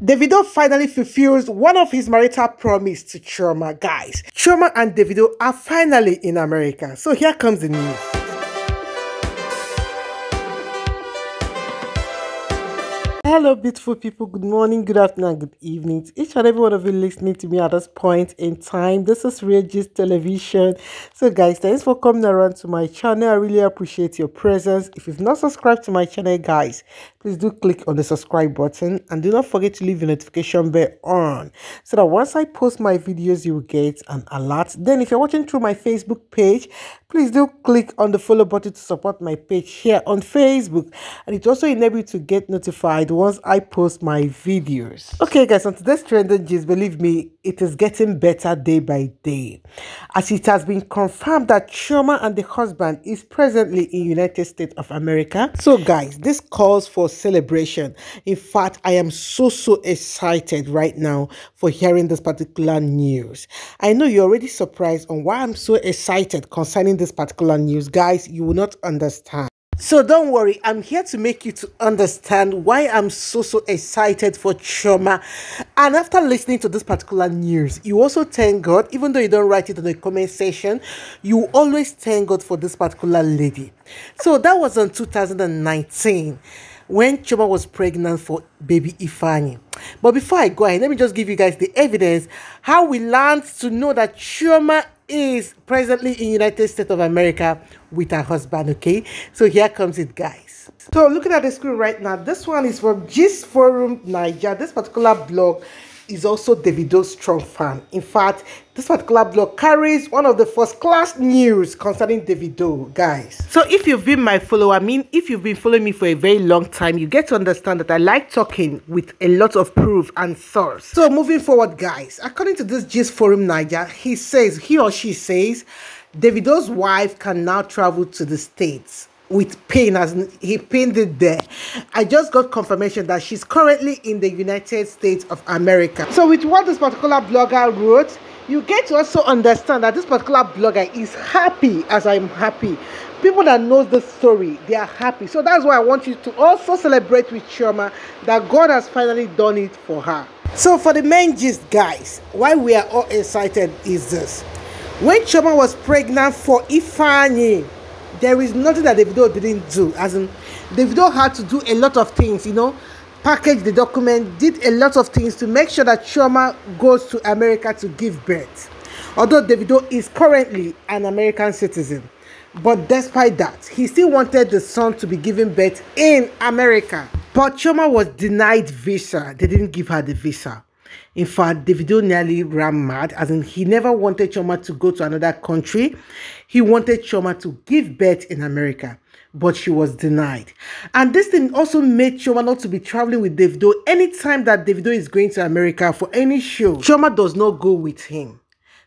Davido finally fulfills one of his marital promise to Chioma. Guys, Chioma and Davido are finally in America. So here comes the news. Hello beautiful people, good morning, good afternoon, and good evening to each and every one of you listening to me at this point in time. This is Real Gist Television. So guys, thanks for coming around to my channel. I really appreciate your presence. If you've not subscribed to my channel, guys, please do click on the subscribe button and do not forget to leave your notification bell on so that once I post my videos you will get an alert. Then if you're watching through my Facebook page, please do click on the follow button to support my page here on Facebook, and it also enables you to get notified once I post my videos. Okay guys, on today's trending gist, believe me, it is getting better day by day, as it has been confirmed that Chioma and the husband is presently in United States of America. So guys, this calls for celebration. In fact, I am so excited right now for hearing this particular news. I know you're already surprised on why I'm so excited concerning this particular news. Guys, you will not understand. So don't worry, I'm here to make you to understand why I'm so excited for Chioma. And after listening to this particular news, you also thank God, even though you don't write it in the comment section, you always thank God for this particular lady. So that was in 2019 when Chioma was pregnant for baby Ifeanyi. But before I go ahead, let me just give you guys the evidence how we learned to know that Chioma is presently in United States of America with her husband. Okay, so here comes it, guys. So looking at the screen right now, this one is from Gist Forum Niger. This particular blog is also Davido's strong fan. In fact, this particular blog carries one of the first class news concerning Davido, guys. So if you've been my follower, if you've been following me for a very long time, you get to understand that I like talking with a lot of proof and source. So moving forward, guys, according to this Gist Forum Niger, he or she says Davido's wife can now travel to the States with pain, as he pinned it there. I just got confirmation that she's currently in the United States of America. So with what this particular blogger wrote, you get to also understand that this particular blogger is happy as I'm happy. People that know the story, they are happy. So that's why I want you to also celebrate with Chioma that God has finally done it for her. So for the main gist, guys, why we are all excited is this. When Chioma was pregnant for Ifeanyi, there is nothing that Davido didn't do. As in, Davido had to do a lot of things, you know, package the document, did a lot of things to make sure that Chioma goes to America to give birth. Although Davido is currently an American citizen, but despite that, he still wanted the son to be given birth in America. But Chioma was denied visa. They didn't give her the visa. In fact, Davido nearly ran mad, as in he never wanted Chioma to go to another country. He wanted Chioma to give birth in America, but she was denied. And this thing also made Chioma not to be traveling with Davido anytime that Davido is going to America for any show. Chioma does not go with him.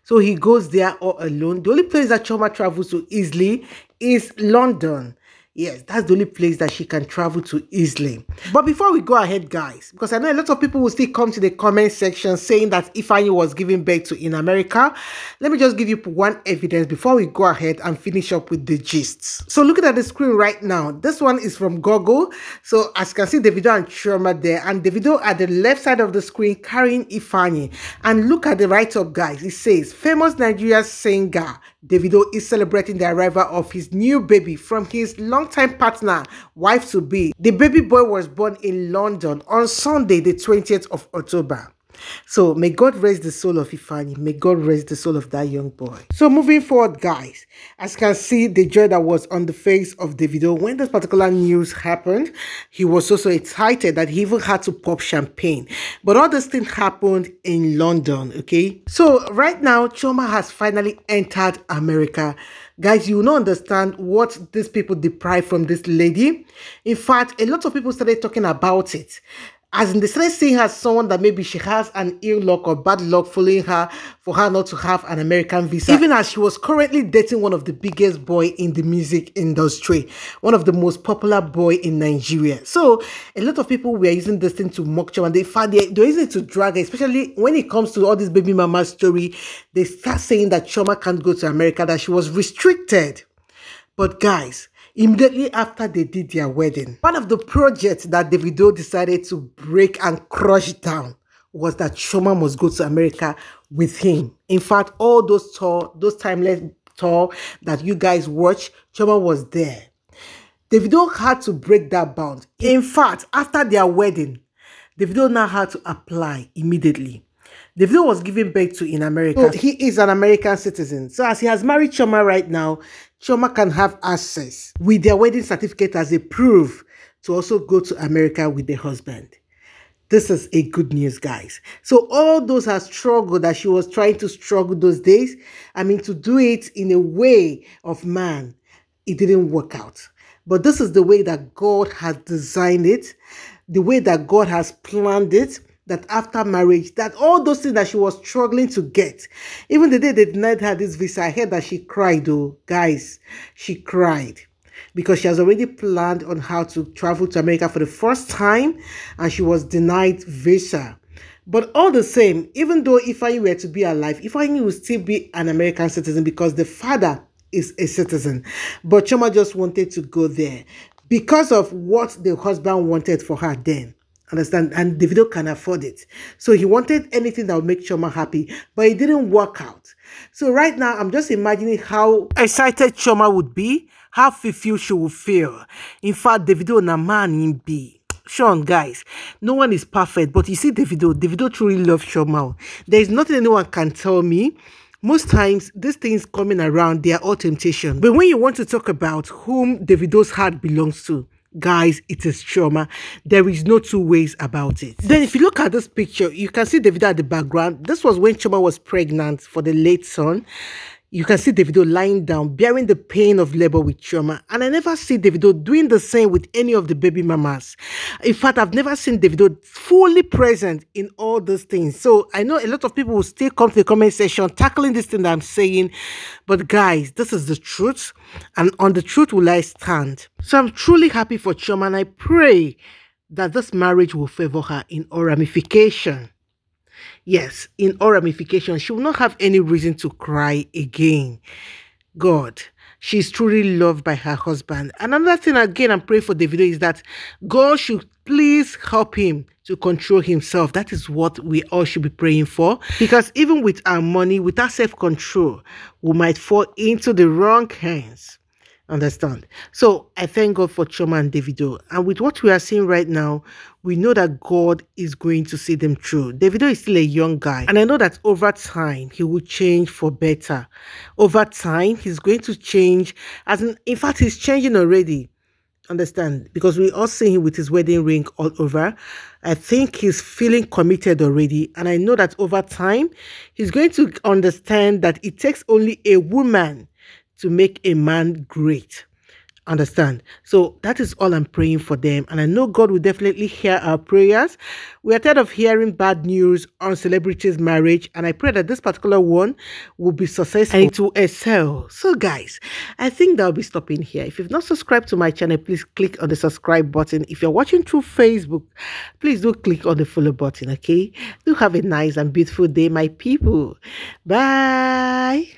So he goes there all alone. The only place that Chioma travels to easily is London. Yes, that's the only place that she can travel to easily. But before we go ahead, guys, because I know a lot of people will still come to the comment section saying that Ifeanyi was giving birth to in America, let me just give you one evidence before we go ahead and finish up with the gists. So looking at the screen right now, this one is from Google. So as you can see, Davido and Chioma there, and Davido at the left side of the screen carrying Ifeanyi. And look at the write-up, guys. It says, famous Nigerian singer Davido is celebrating the arrival of his new baby from his longtime partner, wife-to-be. The baby boy was born in London on Sunday, the 20th of October. So may God rest the soul of Ifeanyi. May God rest the soul of that young boy. So moving forward, guys, as you can see the joy that was on the face of Davido when this particular news happened. He was so excited that he even had to pop champagne. But all this thing happened in London, okay? So right now, Chioma has finally entered America. Guys, you will not understand what these people deprived from this lady. In fact, a lot of people started talking about it. As in, they started seeing her as someone that maybe she has an ill luck or bad luck following her for her not to have an American visa. Even as she was currently dating one of the biggest boy in the music industry, one of the most popular boy in Nigeria. So a lot of people were using this thing to mock Chioma. They found they're using it to drag her, especially when it comes to all this baby mama story. They start saying that Chioma can't go to America, that she was restricted. But guys, immediately after they did their wedding. One of the projects that Davido decided to break and crush down was that Chioma must go to America with him. In fact, all those timeless tour that you guys watch, Chioma was there. Davido had to break that bound. In fact, after their wedding, Davido now had to apply immediately. Davido was given birth to in America. So he is an American citizen. So as he has married Chioma right now, Chioma can have access with their wedding certificate as a proof to also go to America with the husband. This is a good news, guys. So all those have struggled that she was trying to struggle those days, I mean, to do it in a way of man, it didn't work out. But this is the way that God has designed it, the way that God has planned it, that after marriage, that all those things that she was struggling to get, even the day they denied her this visa, I heard that she cried, though. Guys, she cried because she has already planned on how to travel to America for the first time, and she was denied visa. But all the same, even though Ifeanyi were to be alive, Ifeanyi will still be an American citizen because the father is a citizen. But Chioma just wanted to go there because of what the husband wanted for her then. Understand? And Davido can afford it. So he wanted anything that would make Chioma happy, but it didn't work out. So right now, I'm just imagining how excited Chioma would be, how fulfilled she would feel. In fact, Davido na man in be. Sean, guys, no one is perfect, but you see Davido truly loves Chioma. There is nothing anyone can tell me. Most times, these things coming around, they are all temptation. But when you want to talk about whom Davido's heart belongs to, guys, it is Chioma. There is no two ways about it. Then if you look at this picture, you can see Davido at the background. This was when Chioma was pregnant for the late son. You can see Davido lying down, bearing the pain of labor with Chioma. And I never see Davido doing the same with any of the baby mamas. In fact, I've never seen Davido fully present in all those things. So I know a lot of people will still come to the comment section tackling this thing that I'm saying. But guys, this is the truth. And on the truth will I stand. So I'm truly happy for Chioma, and I pray that this marriage will favor her in all ramification. Yes, in all ramifications, she will not have any reason to cry again. God, she's truly loved by her husband. Another thing, again, I'm praying for Davido is that God should please help him to control himself. That is what we all should be praying for. Because even with our money, without self-control, we might fall into the wrong hands. Understand? So I thank God for Chioma and Davido. And with what we are seeing right now, we know that God is going to see them through. Davido is still a young guy. And I know that over time, he will change for better. Over time, he's going to change. In fact, he's changing already. Understand? Because we all see him with his wedding ring all over. I think he's feeling committed already. And I know that over time, he's going to understand that it takes only a woman to make a man great. Understand? So that is all I'm praying for them. And I know God will definitely hear our prayers. We are tired of hearing bad news on celebrities' marriage. And I pray that this particular one will be successful and it will excel. So guys, I think that will be stopping here. If you've not subscribed to my channel, please click on the subscribe button. If you're watching through Facebook, please do click on the follow button, okay? Do have a nice and beautiful day, my people. Bye.